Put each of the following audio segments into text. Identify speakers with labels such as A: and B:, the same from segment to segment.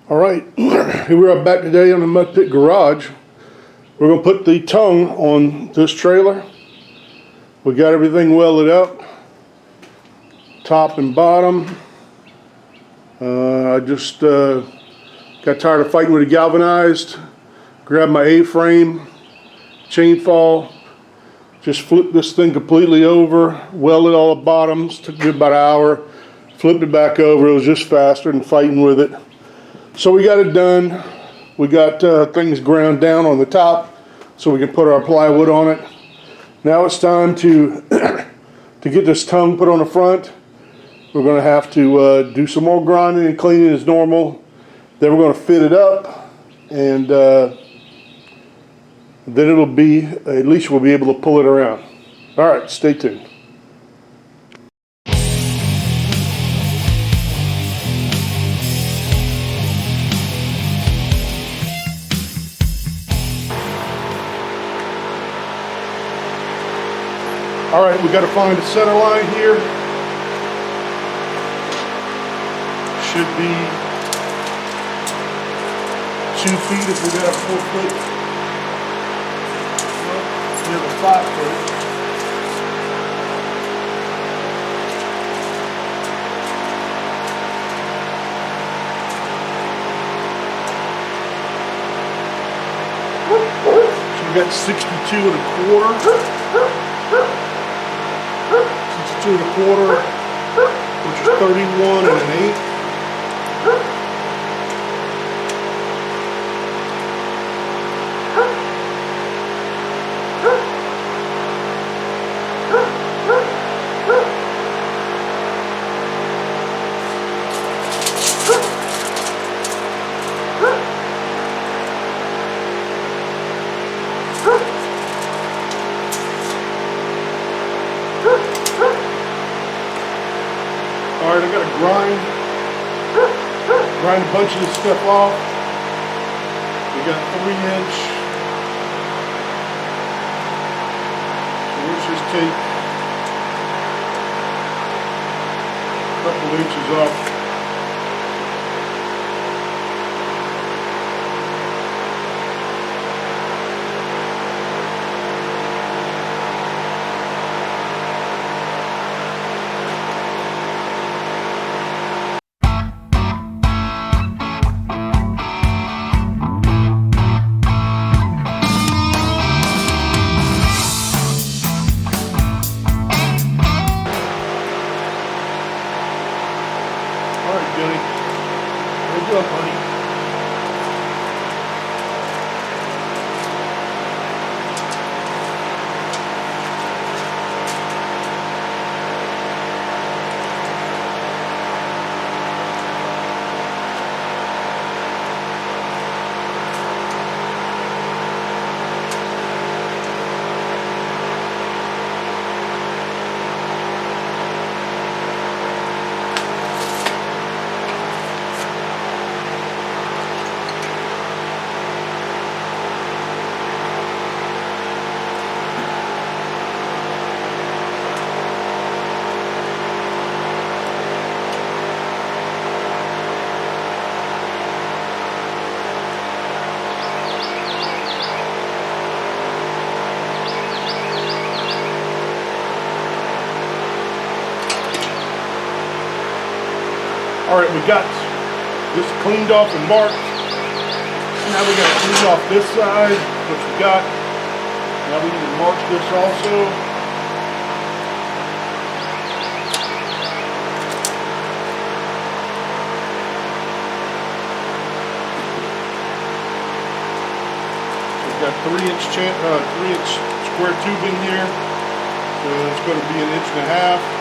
A: All right, here we are back today on the Mud Pit Garage. We're going to put the tongue on this trailer. We got everything welded up, top and bottom. I just got tired of fighting with the galvanized. Grabbed my A-frame, chain fall, just flipped this thing completely over, welded all the bottoms, took me about an hour, flipped it back over. It was just faster than fighting with it. So we got it done. We got things ground down on the top so we can put our plywood on it. Now it's time to to get this tongue put on the front. We're going to have to do some more grinding and cleaning as normal. Then we're going to fit it up, and then it'll be, at least we'll be able to pull it around. All right, stay tuned. All right, we got to find a center line here. Should be 2 feet if we got a 4 foot. Well, we have a 5 foot. So we got 62 and a quarter, which is 31 and an eighth. All right, I got to grind a bunch of this stuff off. We got 3-inch. So let's just take a couple inches off. Billy. Good job, honey. All right, we got this cleaned off and marked. Now we got to clean off this side, which we got. Now we need to mark this also. So we've got 3-inch square tubing here. So it's going to be 1.5 inches.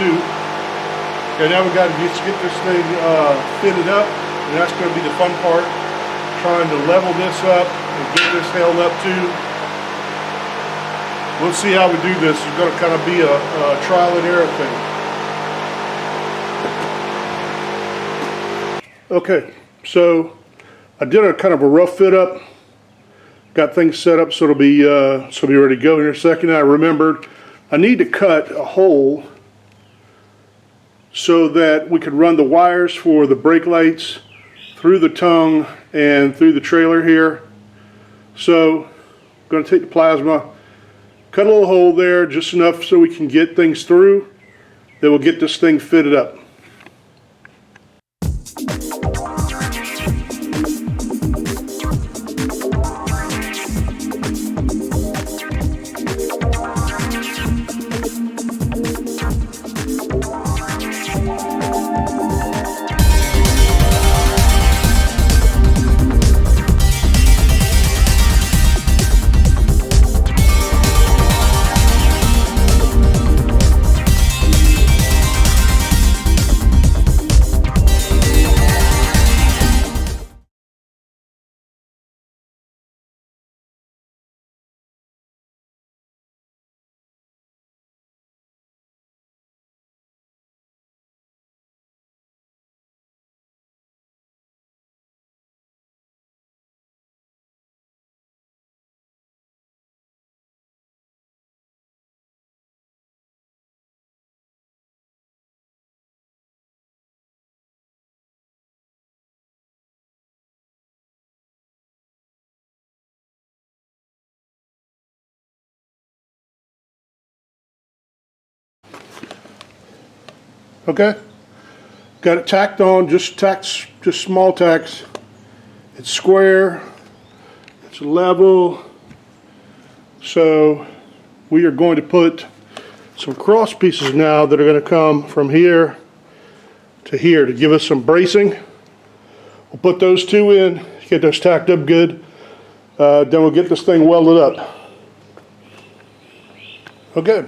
A: do. Okay, now we got to just get this thing fitted up, and that's going to be the fun part, trying to level this up and get this held up too. We'll see how we do this. It's going to kind of be a trial and error thing. Okay, so I did a kind of a rough fit up. Got things set up so it'll be ready to go in a second. I remembered I need to cut a hole so that we could run the wires for the brake lights through the tongue and through the trailer here. So I'm going to take the plasma, cut a little hole there, just enough so we can get things through. Then we'll get this thing fitted up. Okay, got it tacked on, just small tacks. It's square, it's level. So we are going to put some cross pieces now that are going to come from here to here to give us some bracing. We'll put those two in, get those tacked up good. Then we'll get this thing welded up. Okay,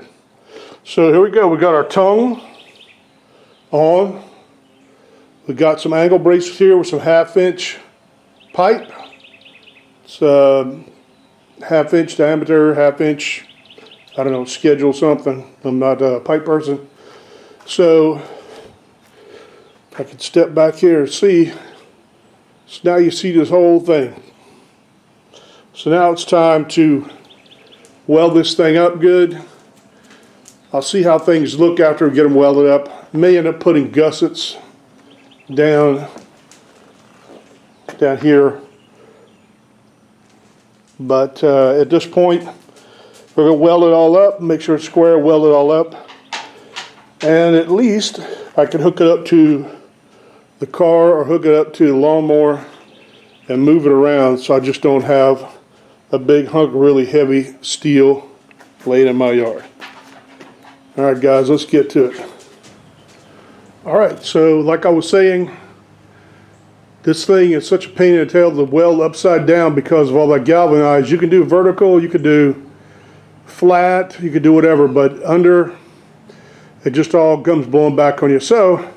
A: so here we go. We got our tongue on. We got some angle braces here with some 1/2 inch pipe. It's 1/2 inch diameter, 1/2 inch, I don't know, schedule something. I'm not a pipe person. So I can step back here and see. So now you see this whole thing. So now it's time to weld this thing up good. I'll see how things look after we get them welded up. May end up putting gussets down here. But at this point, we're going to weld it all up, make sure it's square, weld it all up. And at least I can hook it up to the car or hook it up to the lawnmower and move it around so I just don't have a big hunk of really heavy steel laying in my yard. Alright guys, let's get to it. Alright, so like I was saying, this thing is such a pain in the tail to weld upside down because of all that galvanized. You can do vertical, you could do flat, you could do whatever, but under, it just all comes blowing back on you. So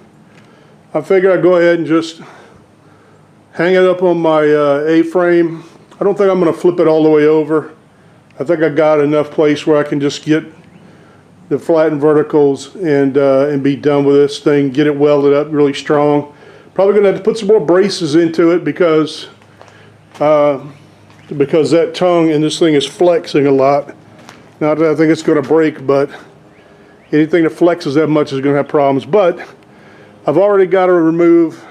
A: I figured I'd go ahead and just hang it up on my A-frame. I don't think I'm going to flip it all the way over. I think I got enough place where I can just get the flattened verticals and be done with this thing, get it welded up really strong. Probably going to have to put some more braces into it because that tongue in this thing is flexing a lot. Not that I think it's going to break, but anything that flexes that much is going to have problems. But I've already got to remove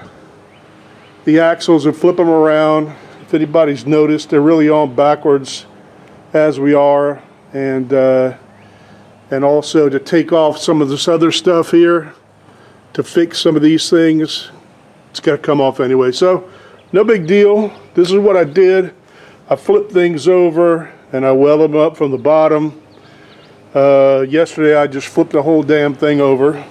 A: the axles and flip them around. If anybody's noticed, they're really on backwards as we are, and also to take off some of this other stuff here to fix some of these things. It's got to come off anyway, so no big deal. This is what I did. I flipped things over and I welded them up from the bottom. Yesterday I just flipped the whole damn thing over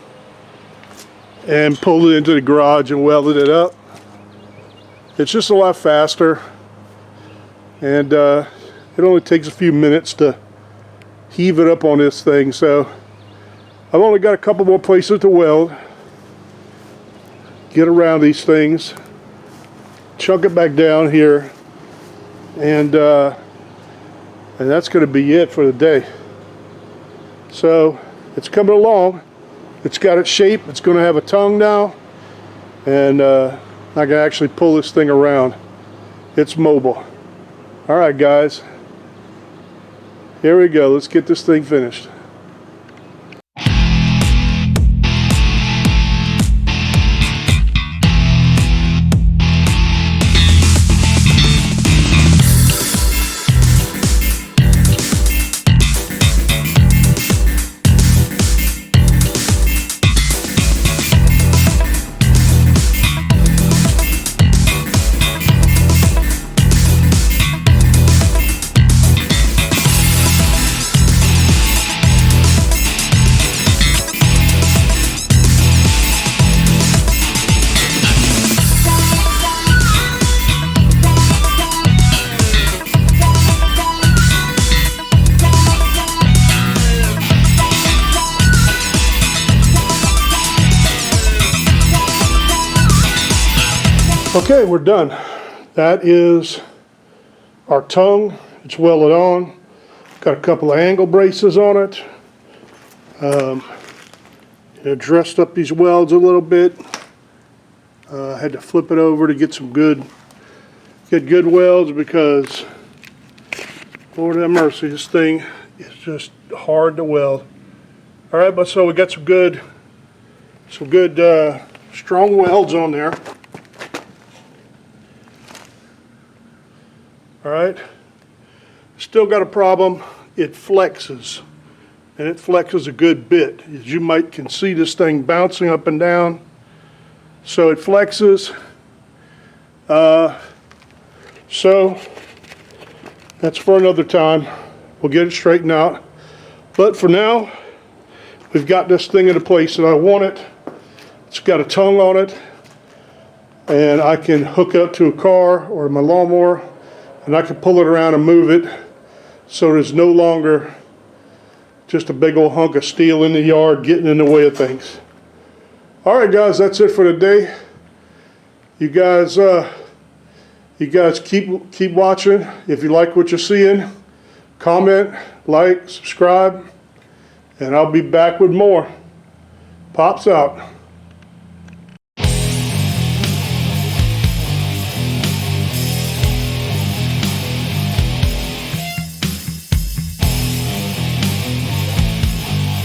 A: and pulled it into the garage and welded it up. It's just a lot faster, and it only takes a few minutes to heave it up on this thing. So I've only got a couple more places to weld. Get around these things, chunk it back down here, and that's going to be it for the day. So it's coming along. It's got its shape. It's going to have a tongue now, and I can actually pull this thing around. It's mobile. All right, guys. Here we go. Let's get this thing finished. Okay, we're done. That is our tongue. It's welded on. Got a couple of angle braces on it. Dressed up these welds a little bit. Had to flip it over to get some good welds because, Lord have mercy, this thing is just hard to weld. All right, but so we got some good strong welds on there. All right, still got a problem. It flexes, and it flexes a good bit. As you can see this thing bouncing up and down. So it flexes. So that's for another time. We'll get it straightened out. But for now, we've got this thing in a place that I want it. It's got a tongue on it, and I can hook up to a car or my lawnmower, and I can pull it around and move it so there's no longer just a big old hunk of steel in the yard getting in the way of things. All right, guys, that's it for today. You guys keep watching. If you like what you're seeing, comment, like, subscribe, and I'll be back with more. Pops out.